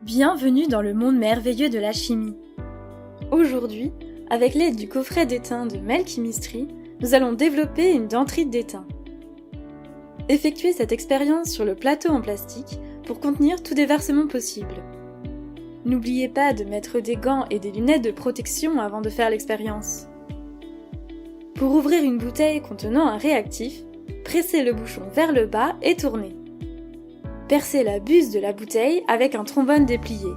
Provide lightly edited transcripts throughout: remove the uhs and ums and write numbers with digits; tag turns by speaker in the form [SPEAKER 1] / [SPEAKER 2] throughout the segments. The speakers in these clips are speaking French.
[SPEAKER 1] Bienvenue dans le monde merveilleux de la chimie. Aujourd'hui, avec l'aide du coffret d'étain de Melchimistry, nous allons développer une dendrite d'étain. Effectuez cette expérience sur le plateau en plastique pour contenir tout déversement possible. N'oubliez pas de mettre des gants et des lunettes de protection avant de faire l'expérience. Pour ouvrir une bouteille contenant un réactif, pressez le bouchon vers le bas et tournez. Percez la buse de la bouteille avec un trombone déplié.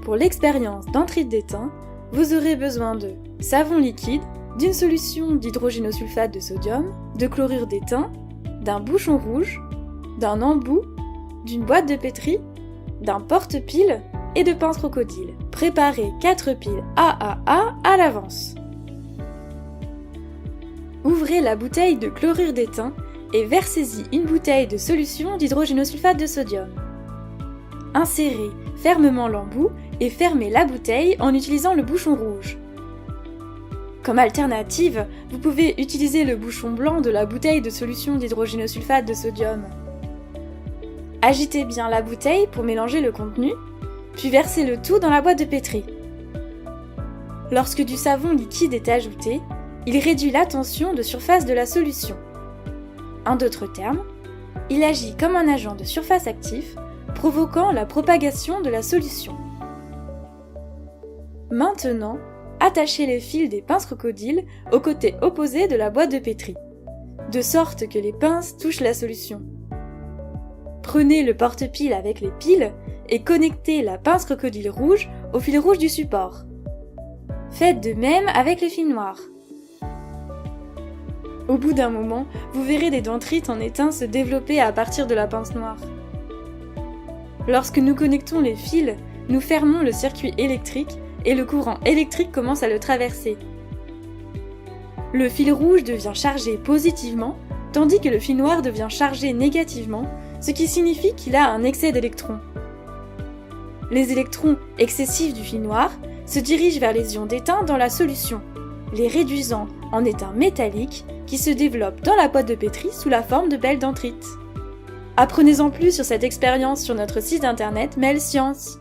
[SPEAKER 1] Pour l'expérience dendrite d'étain, vous aurez besoin de savon liquide, d'une solution d'hydrogénosulfate de sodium, de chlorure d'étain, d'un bouchon rouge, d'un embout, d'une boîte de pétri, d'un porte-piles et de pince crocodile. Préparez 4 piles AAA à l'avance. Ouvrez la bouteille de chlorure d'étain et versez-y une bouteille de solution d'hydrogénosulfate de sodium. Insérez fermement l'embout et fermez la bouteille en utilisant le bouchon rouge. Comme alternative, vous pouvez utiliser le bouchon blanc de la bouteille de solution d'hydrogénosulfate de sodium. Agitez bien la bouteille pour mélanger le contenu, puis versez le tout dans la boîte de pétri. Lorsque du savon liquide est ajouté, il réduit la tension de surface de la solution. En d'autres termes, il agit comme un agent de surface actif, provoquant la propagation de la solution. Maintenant, attachez les fils des pinces crocodiles au côté opposé de la boîte de pétri, de sorte que les pinces touchent la solution. Prenez le porte-piles avec les piles et connectez la pince crocodile rouge au fil rouge du support. Faites de même avec les fils noirs. Au bout d'un moment, vous verrez des dendrites en étain se développer à partir de la pince noire. Lorsque nous connectons les fils, nous fermons le circuit électrique et le courant électrique commence à le traverser. Le fil rouge devient chargé positivement, tandis que le fil noir devient chargé négativement, ce qui signifie qu'il a un excès d'électrons. Les électrons excessifs du fil noir se dirigent vers les ions d'étain dans la solution, les réduisant en étain métallique qui se développe dans la boîte de pétri sous la forme de belles dendrites. Apprenez-en plus sur cette expérience sur notre site internet Mel Science.